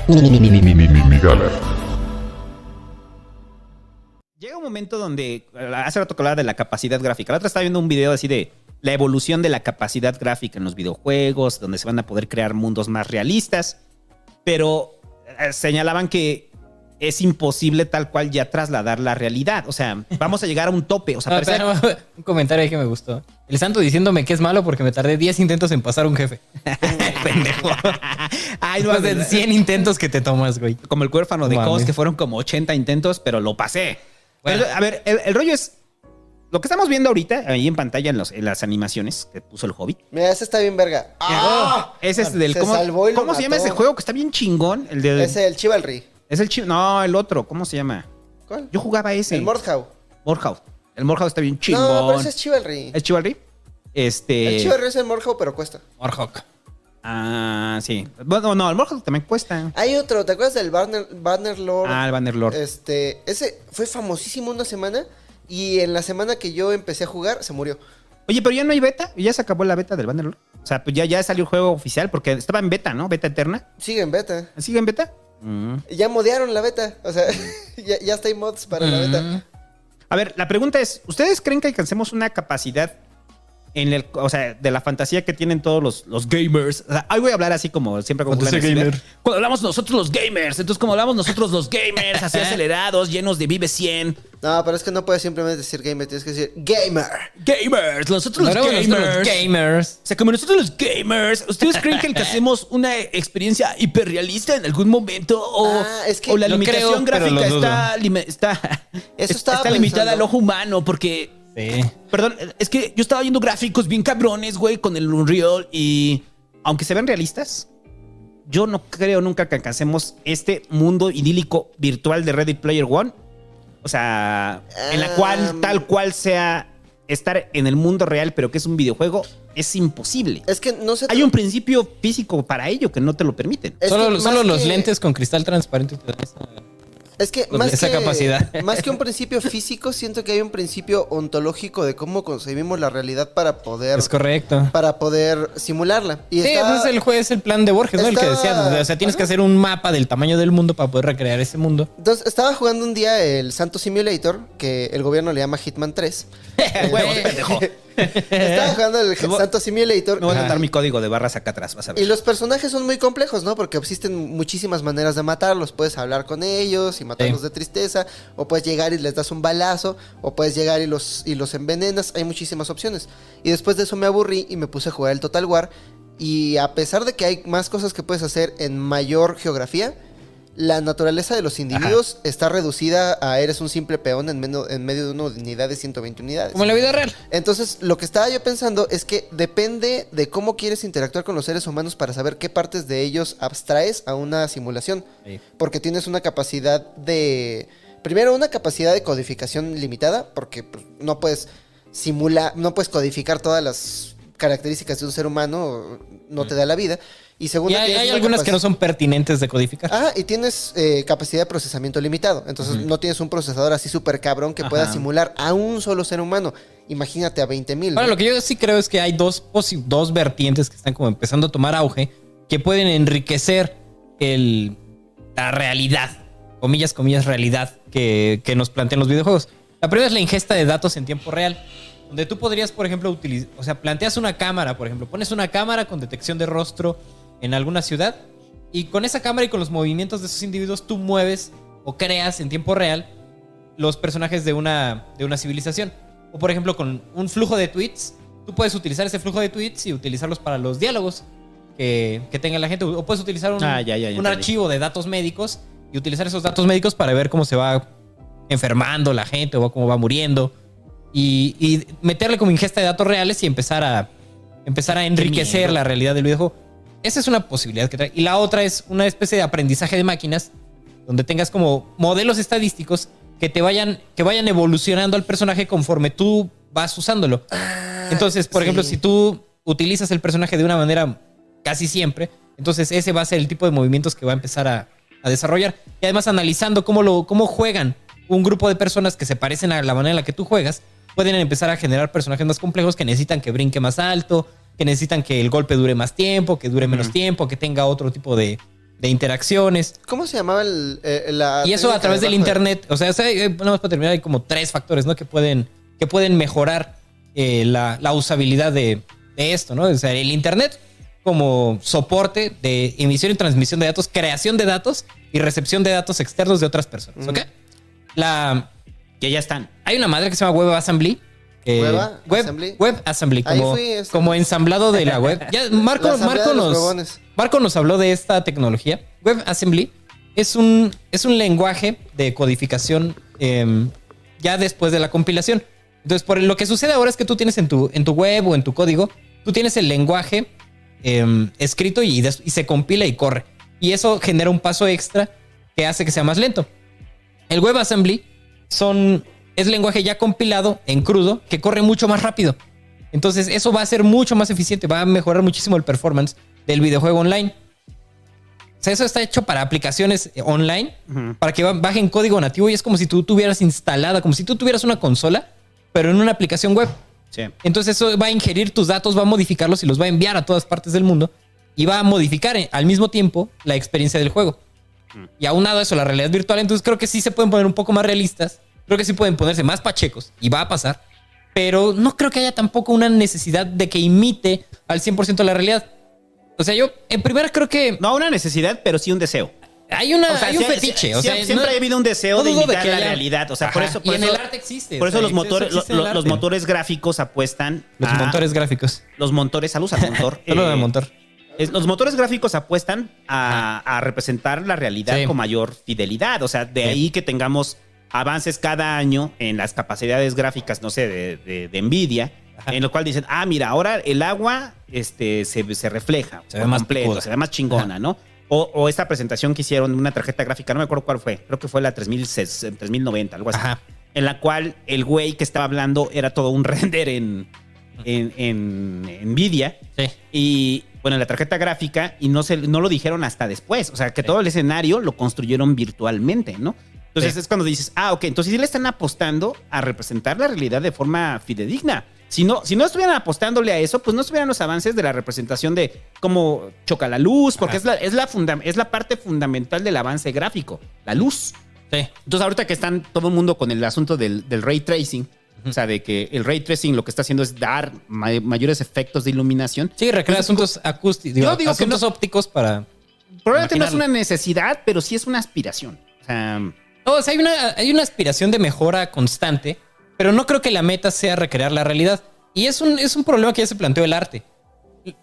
Migala. Llega un momento donde, hace rato que hablaba de la capacidad gráfica. La otra estaba viendo un video así de la evolución de la capacidad gráfica en los videojuegos, donde se van a poder crear mundos más realistas, pero señalaban que es imposible tal cual ya trasladar la realidad. O sea, vamos a llegar a un tope. O sea, un comentario ahí que me gustó. El santo diciéndome que es malo porque me tardé 10 intentos en pasar un jefe. Pendejo. Ay, no, Después de 100 intentos que te tomas, güey. como el huérfano de Mames. Cos, que fueron como 80 intentos, pero lo pasé. Bueno. Pero, a ver, el rollo es lo que estamos viendo ahorita, ahí en pantalla, en las animaciones que puso el Hobbit. Mira, ese está bien verga. ¡Ah! Ese es del... Se ¿Cómo, salvó y lo ¿cómo se llama mató. ese juego que está bien chingón? El de... Ese es el Chivalry. Es el No, el otro. ¿Cómo se llama? ¿Cuál? Yo jugaba ese. El Mordhau. Mordhau. El Mordhau está bien chingón. No, pero ese es Chivalry. ¿Es Chivalry? El Chivalry es el Mordhau, pero cuesta. Warhawk. Ah, sí. Bueno, no, el Mordhau también cuesta. Hay otro, ¿te acuerdas del Bannerlord? Ah, el Bannerlord. Ese fue famosísimo una semana y en la semana que yo empecé a jugar se murió. Oye, pero ya no hay beta. Ya se acabó la beta del Bannerlord. O sea, pues ya salió el juego oficial porque estaba en beta, ¿no? Beta eterna. Sigue en beta. ¿Sigue en beta? Ya modearon la beta. O sea, ya está hay mods para la beta. A ver, la pregunta es, ¿ustedes creen que alcancemos una capacidad o sea, de la fantasía que tienen todos los gamers? O sea, hoy voy a hablar así como siempre como Fantasía gamer. Cuando hablamos nosotros los gamers, entonces como hablamos nosotros los gamers, así acelerados, llenos de Vive 100. No, pero es que no puedes simplemente decir gamer, tienes que decir gamer. Gamers, nosotros los gamers. Nosotros los gamers. O sea, como nosotros los gamers, ¿ustedes creen que alcancemos una experiencia hiperrealista en algún momento? Es que o la lo limitación creo, pero gráfica lo dudo. está limitada al ojo humano? Porque, Sí. perdón, es que yo estaba viendo gráficos bien cabrones, güey, con el Unreal y aunque se ven realistas, yo no creo nunca que alcancemos este mundo idílico virtual de Ready Player One. O sea, en la cual tal cual sea estar en el mundo real, pero que es un videojuego, es imposible. Es que no sé. Hay un principio físico para ello que no te lo permiten. Es Solo que más los que- lentes con cristal transparente te dan Es que con más esa que, capacidad. más que un principio físico, siento que hay un principio ontológico de cómo concebimos la realidad para poder Es correcto. simularla. Y Sí, está- ese es el juez, es el plan de Borges, ¿no? El que está- decía, o sea, tienes que hacer un mapa del tamaño del mundo para poder recrear ese mundo. Entonces, estaba jugando un día el Santo Simulator, que el gobierno le llama Hitman 3. Güey, pendejo. Estaba jugando el Santo Simulator. No voy a y- anotar mi código de barras acá atrás, vas a ver. Y los personajes son muy complejos, ¿no? Porque existen muchísimas maneras de matarlos. Puedes hablar con ellos y matarlos Sí. de tristeza. O puedes llegar y les das un balazo. O puedes llegar y los envenenas. Hay muchísimas opciones. Y después de eso me aburrí y me puse a jugar el Total War. Y a pesar de que hay más cosas que puedes hacer en mayor geografía, la naturaleza de los individuos está reducida a eres un simple peón en medio de una unidad de 120 unidades. Como en la vida real. Entonces, lo que estaba yo pensando es que depende de cómo quieres interactuar con los seres humanos para saber qué partes de ellos abstraes a una simulación. Sí. Porque tienes una capacidad de... Primero, una capacidad de codificación limitada, porque pues, no puedes no puedes codificar todas las características de un ser humano, no te da la vida. Y segundo, Y hay tienes una algunas que no capaci- son pertinentes de codificar. Ah, y tienes capacidad de procesamiento limitado. Entonces no tienes un procesador así súper cabrón que pueda Ajá. simular a un solo ser humano. Imagínate a 20,000. Ahora, lo que yo sí creo es que hay dos vertientes que están como empezando a tomar auge que pueden enriquecer la realidad, comillas, realidad que nos plantean los videojuegos. La primera es la ingesta de datos en tiempo real, donde tú podrías, por ejemplo, planteas una cámara, por ejemplo, pones una cámara con detección de rostro en alguna ciudad y con esa cámara y con los movimientos de esos individuos tú mueves o creas en tiempo real los personajes de una civilización. O por ejemplo con un flujo de tweets, tú puedes utilizar ese flujo de tweets y utilizarlos para los diálogos que tenga la gente. O puedes utilizar un entendí. archivo de datos médicos y utilizar esos datos médicos para ver cómo se va enfermando la gente o cómo va muriendo. Y meterle como ingesta de datos reales y empezar a enriquecer miedo. la realidad del videojuego. Esa es una posibilidad que trae. Y la otra es una especie de aprendizaje de máquinas donde tengas como modelos estadísticos que vayan evolucionando al personaje conforme tú vas usándolo. Entonces, por ejemplo, si tú utilizas el personaje de una manera casi siempre, entonces ese va a ser el tipo de movimientos que va a empezar a desarrollar. Y además analizando cómo juegan un grupo de personas que se parecen a la manera en la que tú juegas, pueden empezar a generar personajes más complejos que necesitan que brinque más alto, que necesitan que el golpe dure más tiempo, que dure menos tiempo, que tenga otro tipo de de interacciones. ¿Cómo se llamaba la Y eso a técnica través del de internet. O sea, nada más para terminar, hay como 3 factores, ¿no? Que pueden mejorar la usabilidad de esto, ¿no? O sea, el internet como soporte de emisión y transmisión de datos, creación de datos y recepción de datos externos de otras personas, ¿ok? Que ya están. Hay una madre que se llama WebAssembly. WebAssembly, como ensamblado de la web. Ya, Marco nos habló de esta tecnología. WebAssembly es un lenguaje de codificación ya después de la compilación. Entonces, por lo que sucede ahora es que tú tienes en tu web o en tu código, tú tienes el lenguaje escrito y se compila y corre. Y eso genera un paso extra que hace que sea más lento. El WebAssembly es lenguaje ya compilado en crudo que corre mucho más rápido. Entonces eso va a ser mucho más eficiente, va a mejorar muchísimo el performance del videojuego online. O sea, eso está hecho para aplicaciones online, para que bajen código nativo y es como si tú tuvieras instalada, como si tú tuvieras una consola, pero en una aplicación web. Sí. Entonces eso va a ingerir tus datos, va a modificarlos y los va a enviar a todas partes del mundo y va a modificar al mismo tiempo la experiencia del juego. Y aunado a eso, la realidad virtual, entonces creo que sí se pueden poner un poco más realistas, creo que sí pueden ponerse más pachecos y va a pasar, pero no creo que haya tampoco una necesidad de que imite al 100% la realidad. O sea, yo en primera creo que... No una necesidad, pero sí un deseo. Hay un fetiche. O sea, siempre ha habido un deseo de imitar la realidad. O sea, por eso. Y en el arte existe. Por eso los motores gráficos apuestan. Motores gráficos. Los motores, saludos al motor. Solo del motor. Los motores gráficos apuestan a representar la realidad con mayor fidelidad. O sea, de ahí que tengamos avances cada año en las capacidades gráficas, no sé, de Nvidia, en lo cual dicen, mira, ahora el agua se refleja. Se ve más completo, se ve más chingona, ¿no? O esta presentación que hicieron de una tarjeta gráfica, no me acuerdo cuál fue, creo que fue la 3090, algo así. Ajá. En la cual el güey que estaba hablando era todo un render en Nvidia. Sí. Y bueno, en la tarjeta gráfica, y no lo dijeron hasta después. O sea, que todo el escenario lo construyeron virtualmente, ¿no? Entonces es cuando dices, ok, entonces sí le están apostando a representar la realidad de forma fidedigna. Si no estuvieran apostándole a eso, pues no estuvieran los avances de la representación de cómo choca la luz, porque es la parte fundamental del avance gráfico, la luz. Sí. Entonces ahorita que están todo el mundo con el asunto del ray tracing, o sea, de que el ray tracing lo que está haciendo es dar mayores efectos de iluminación. Sí, recrea asuntos acústicos, asuntos ópticos para... Probablemente no es una necesidad, pero sí es una aspiración. O sea, hay una aspiración de mejora constante, pero no creo que la meta sea recrear la realidad. Y es un problema que ya se planteó el arte.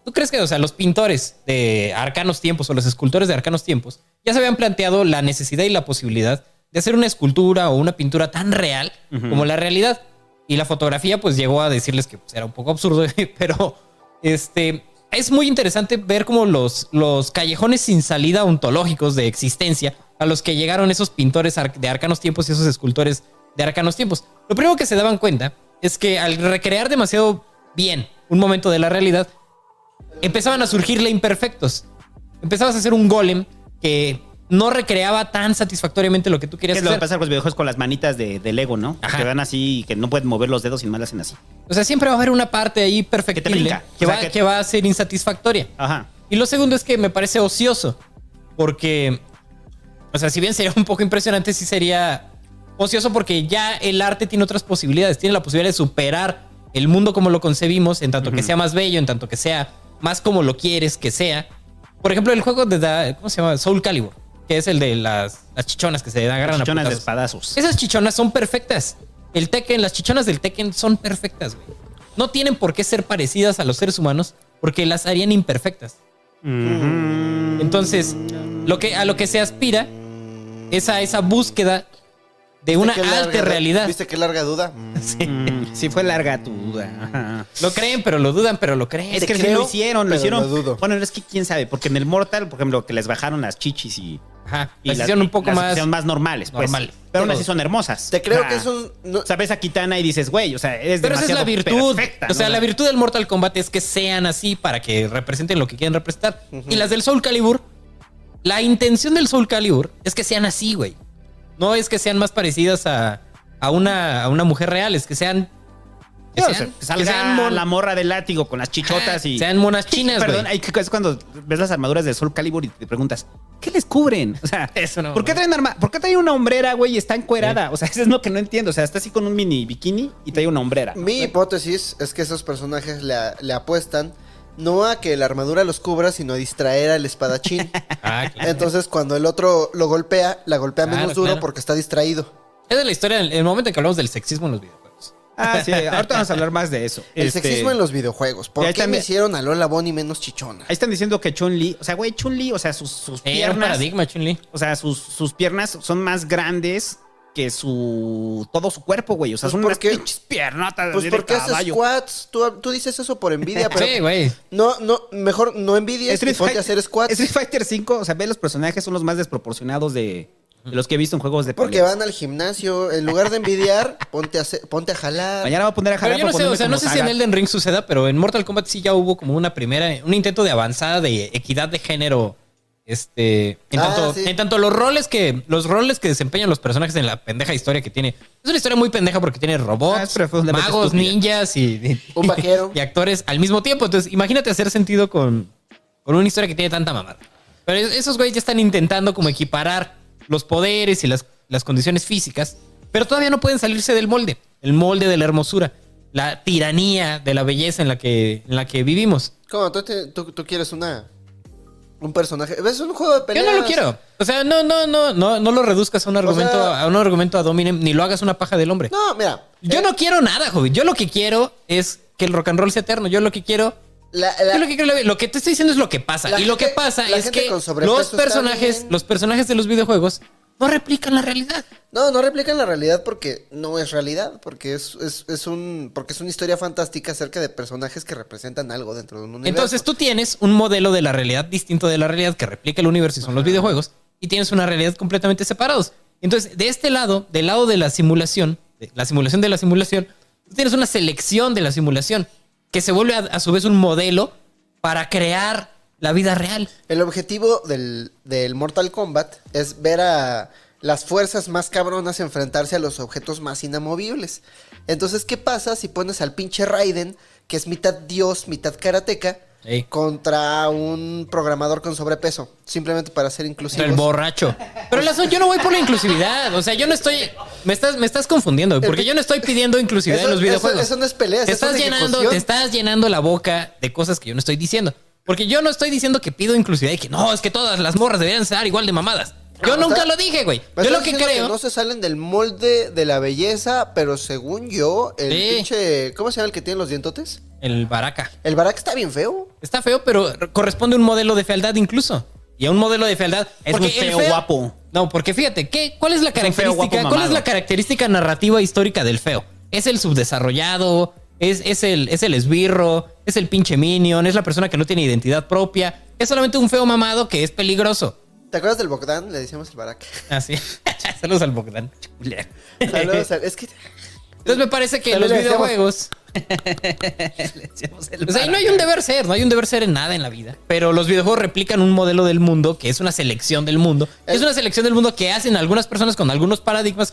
¿Tú crees que, o sea, los pintores de arcanos tiempos o los escultores de arcanos tiempos ya se habían planteado la necesidad y la posibilidad de hacer una escultura o una pintura tan real como la realidad? Y la fotografía pues llegó a decirles que pues, era un poco absurdo, pero es muy interesante ver cómo los callejones sin salida ontológicos de existencia a los que llegaron esos pintores de arcanos tiempos y esos escultores de arcanos tiempos. Lo primero que se daban cuenta es que al recrear demasiado bien un momento de la realidad, empezaban a surgirle imperfectos. Empezabas a hacer un golem que no recreaba tan satisfactoriamente lo que tú querías hacer. Es lo que pasa con los videojuegos con las manitas de Lego, ¿no? Ajá. Que van así y que no pueden mover los dedos y más las hacen así. O sea, siempre va a haber una parte ahí perfectible que va a ser insatisfactoria. Ajá. Y lo segundo es que me parece ocioso. Porque, o sea, si bien sería un poco impresionante, sí sería ocioso porque ya el arte tiene otras posibilidades. Tiene la posibilidad de superar el mundo como lo concebimos, en tanto que sea más bello, en tanto que sea más como lo quieres que sea. Por ejemplo, el juego de ¿cómo se llama? Soul Calibur, que es el de las chichonas que se agarran a chichonas de espadazos. Esas chichonas son perfectas. El Tekken, las chichonas del Tekken son perfectas, güey. No tienen por qué ser parecidas a los seres humanos porque las harían imperfectas. Entonces, a lo que se aspira es a esa búsqueda de una alta realidad. ¿Viste qué larga duda? Sí, fue larga tu duda. Ajá. Lo creen, pero lo dudan, pero lo creen. Es que sí lo hicieron. Lo dudo. Bueno, es que quién sabe, porque en el Mortal, por ejemplo, que les bajaron las chichis y las hicieron un poco más normales, pues. Pero aún así son hermosas. Te creo que es un... No. Sabes a Kitana y dices, güey, o sea, es pero demasiado esa es la virtud. Perfecta, o sea, la virtud del Mortal Kombat es que sean así para que representen lo que quieren representar. Y las del Soul Calibur, la intención del Soul Calibur es que sean así, güey. No es que sean más parecidas a una mujer real, es que sean Que Salga la morra del látigo con las chichotas y... sean monas chinas, güey. Perdón, es cuando ves las armaduras de Soul Calibur y te preguntas, ¿qué les cubren? O sea, Eso no, ¿por qué traen una hombrera, güey, y está encuerada? O sea, eso es lo que no entiendo. O sea, está así con un mini bikini y trae una hombrera. Mi hipótesis es que esos personajes le apuestan no a que la armadura los cubra, sino a distraer al espadachín. Claro. Entonces, cuando el otro lo golpea, la golpea menos duro porque está distraído. Esa es la historia, el momento en que hablamos del sexismo en los videojuegos. Sí, ahorita vamos a hablar más de eso. El sexismo en los videojuegos. ¿Por qué me hicieron a Lola Bonnie menos chichona? Ahí están diciendo que Chun-Li, o sea, güey, Chun-Li, o sea, sus Era un piernas... paradigma, Chun-Li. O sea, sus piernas son más grandes que todo su cuerpo, güey. O sea, Pues son unas porque- pinches piernotas Pues de porque haces caballo. squats. Tú dices eso por envidia, pero Sí, güey. no, mejor no envidies y ponte a hacer squats. Street Fighter 5, o sea, ve los personajes son los más desproporcionados de los que he visto en juegos de Porque pelea. van al gimnasio. En lugar de envidiar, ponte a jalar. Mañana voy a poner a Pero jalar yo no por sé, o ponerme sea, no como sé si en Sagat. Elden Ring suceda, pero en Mortal Kombat sí ya hubo como un intento de avanzada de equidad de género. En tanto los roles que desempeñan los personajes en la pendeja historia que tiene. Es una historia muy pendeja porque tiene robots, es profundamente magos, estúpida. ninjas Un vaquero. y actores al mismo tiempo. Entonces, imagínate hacer sentido con una historia que tiene tanta mamada. Pero esos güeyes ya están intentando como equiparar los poderes y las condiciones físicas, pero todavía no pueden salirse del molde. El molde de la hermosura, la tiranía de la belleza en la que vivimos. ¿Cómo? ¿Tú quieres un personaje? ¿Ves un juego de Yo peleas? no lo quiero. O sea, no lo reduzcas a un argumento, sea- a un argumento ad hominem, ni lo hagas una paja del hombre. No, mira. Yo no quiero nada, joven. Yo lo que quiero es que el rock and roll sea eterno. Yo lo que quiero lo que te estoy diciendo es lo que pasa. La Y lo que gente- pasa la es gente que con sobrepeso los está personajes bien. de los videojuegos no replican la realidad. No replican la realidad porque no es realidad, porque es una historia fantástica acerca de personajes que representan algo dentro de un universo. Entonces tú tienes un modelo de la realidad distinto de la realidad que replica el universo y son los videojuegos, y tienes una realidad completamente separados. Entonces, de este lado, del lado de la simulación de la simulación, tú tienes una selección de la simulación que se vuelve a su vez un modelo para crear la vida real. El objetivo del Mortal Kombat es ver a las fuerzas más cabronas enfrentarse a los objetos más inamovibles. Entonces, ¿qué pasa si pones al pinche Raiden, que es mitad dios, mitad karateca, Sí. contra un programador con sobrepeso? Simplemente para ser inclusivos. El borracho. Pero yo no voy por la inclusividad. O sea, yo no estoy... Me estás confundiendo, porque yo no estoy pidiendo inclusividad en los videojuegos. Eso no es pelea, Te eso es ejecución. te estás llenando la boca de cosas que yo no estoy diciendo. Porque yo no estoy diciendo que pido inclusividad y que no, es que todas las morras deberían estar igual de mamadas. Yo No, nunca o sea, lo dije, güey. Me Yo estás lo que diciendo creo... no se salen del molde de la belleza, pero según yo, el Sí. pinche... ¿Cómo se llama el que tiene los dientotes? El Baraka. El Barak está bien feo. Está feo, pero corresponde a un modelo de fealdad incluso. Y a un modelo de fealdad... Es porque un el feo guapo. No, porque fíjate, ¿cuál es la un feo guapo característica? ¿Cuál es mamado. la característica narrativa histórica del feo? Es el subdesarrollado, es el esbirro, es el pinche minion, es la persona que no tiene identidad propia, es solamente un feo mamado que es peligroso. ¿Te acuerdas del Bogdan? Le decíamos el Barak. Así. Saludos al Bogdan. Saludos. Es que... Entonces me parece que en los Saludos, le decíamos. videojuegos... O sea, y no hay un deber ser en nada en la vida. Pero los videojuegos replican un modelo del mundo que es una selección del mundo. Es una selección del mundo que hacen algunas personas con algunos paradigmas